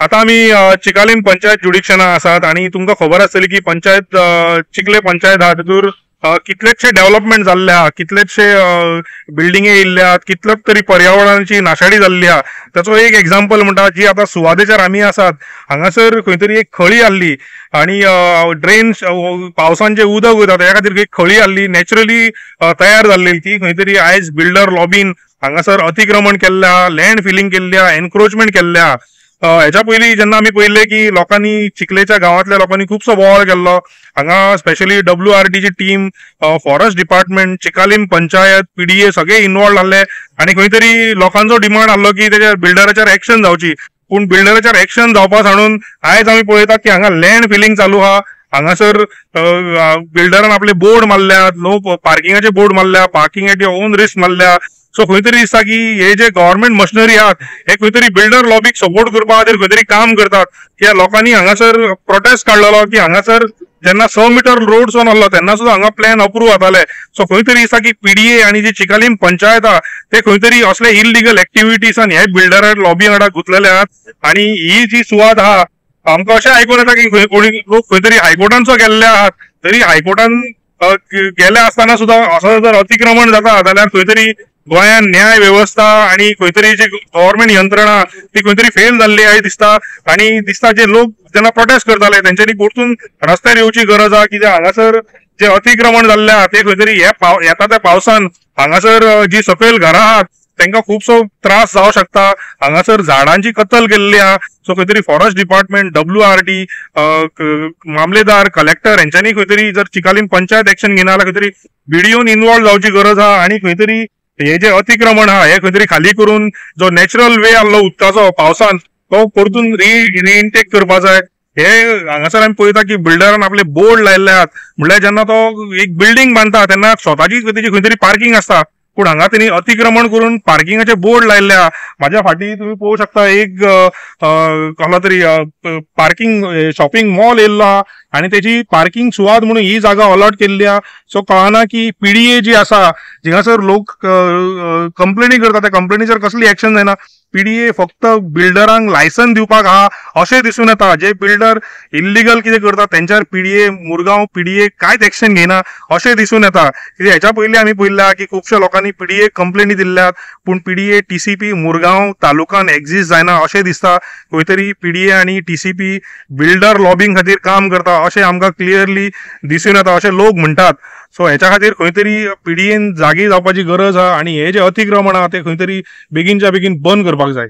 आता आम्ही चिकालीन पंचायत जुडिक्शना आसात आणि तुमकां खबर आसतली की पंचायत चिखले पंचायत आहा तातूंत कितलेशे डेव्हलपमेंट जाल्ले आहा, कितलेशे बिल्डिंगे येयल्ले आहात, कितलेच तरी पर्यावरणाची नाशाडी जाल्ली आहा. ताचो एक एक्झाम्पल म्हणटा जी आता सुवातेचेर आमी आसात हांगासर खंय तरी एक खळी आसली आणि ड्रेन पावसान जे उदक वयता त्या खातीर एक खळी आसली नॅचरली तयार जाल्ली. ती खंय तरी आयज बिल्डर लॉबीन हांगासर अतिक्रमण केल्लें आहा, लँड फिलिंग केल्ली आहा, एनक्रोचमेंट केल्लें आहा. हेच्या पयलीं जेन्ना आमी पळयल्ले की लोकांनी चिखलेच्या गांवांतल्या लोकांनी खुबसो बोवाळ केल्लो. हांगा स्पेशली WRD ची team, forest department, Chicalim panchayat, PDA सगळे इन्वॉल्व जाल्ले आणि खंय तरी लोकांचो डिमांड आसलो की तेच्या बिल्डराचेर एक्शन जावची. पूण बिल्डराचेर एक्शन जावपा सांडून आयज आमी पळयतात की हांगा लँड फिलिंग चालू आहा. हांगासर बिल्डरान आपले बोर्ड मारल्यात, नो पार्किंगाचे बोर्ड मारल्या, parking at your on risk मारल्या. सो खंय तरी दिसता की हे जे गव्हर्नमेंट मशिनरी आहात हे खंय तरी बिल्डर लॉबीक सपोर्ट करपा खातीर खंय तरी काम करतात. ह्या लोकांनी हांगासर प्रोटेस्ट काडलेलो की हांगासर जेन्ना 100 मीटर रोड शो आसलो तेन्ना सुद्धा हांगा प्लॅन अप्रूव्ह जाताले. सो खंय तरी दिसता की PDA आणि जी चिकालीन पंचायत आहा ते खंय तरी असले इलिगल एक्टिविटीजान हे बिल्डर लॉबी वांगडा गुंतलेले आहात. आणि ही जी सुवात आहा आमकां अशें आयकून येता की कोणी लोक खंय तरी हायकोर्टांचो गेल्ले आहात, तरी हायकोर्टान गेले असताना सुद्धा असं जर अतिक्रमण जाता जाल्यार खंय तरी गोंयान न्याय व्यवस्था आणि खंय तरी जी गव्हर्नमेंट यंत्रणा ती खंय तरी फेल जाल्ली अशें दिसता. आणि दिसता जे लोक जेन्ना प्रोटेस्ट करताले तेंच्यांनी परतून रस्त्यार येवची गरज आहा कित्याक हांगासर जे अतिक्रमण जाल्ले आहा ते खंय तरी येता त्या पावसान हांगासर जी सकयल घरां आहात तांकां खुबसो त्रास जावं शकता. हांगासर झाडांची कत्तल केल्ली आहा. सो खंय तरी फॉरेस्ट डिपार्टमेंट, WRD, मामलेदार, कलेक्टर हेंच्यांनी खंय तरी जर चिकालीन पंचायत एक्शन घेना जाल्यार खंय तरी BDOन इन्वॉल्व जावची गरज आहा. आणि खंय तरी हे जे अतिक्रमण आहा हे खंय तरी खाली करून जो नॅचरल वे आसलो उदकाचो पावसान तो परतून रिइनटेक करपा जाय. हे हांगासर आमी पळयता की बिल्डरान आपले बोर्ड लायल्ले आहात. म्हणल्यार जेन्ना तो एक बिल्डिंग बांदता तेन्ना स्वताची तेजी खंय तरी पार्किंग आसता, पूण हांगा तेणी अतिक्रमण करून पार्किंगाचे बोर्ड लायल्ले आहा. म्हाज्या फाटी तुम्ही पळोवं शकता एक कसलो तरी पार्किंग शॉपिंग मॉल येयल्लो आहा आणि तेची पार्किंग सुवात म्हणून ही जागा अलॉट केल्ली आहा. सो कळना की PDA जी आसा जिंगासर लोक कंप्लेनी करता त्या कंप्लेनीचेर कसली एक्शन जायना. PDA फक्त बिल्डरांक लायसन दिवपाक आहा अशें दिसून येता. जे बिल्डर इल्लिगल कितें करता तेंच्यार मुरगांव PDA कांयच एक्शन घेयना अशें दिसून येता. कित्याक हेच्या पयलीं आमी पळयल्लें की खुबश्या लोकांनी PDA कंप्लेनी दिल्ल्यात पूण PDA TCP मुरगांव तालुकान एक्झिस्ट जायना अशें दिसता. खंय तरी PDA आणि TCP बिल्डर लॉबिंग खातीर काम करता अशें आमकां क्लियरली दिसून येता अशें लोक म्हणटात. सो हेच्या खातीर खंय तरी PDAन जागी जावपाची गरज आहा आणि हे जे अतिक्रमण आहा ते खंय तरी बेगीनच्या बेगीन बंद करपाक जाय.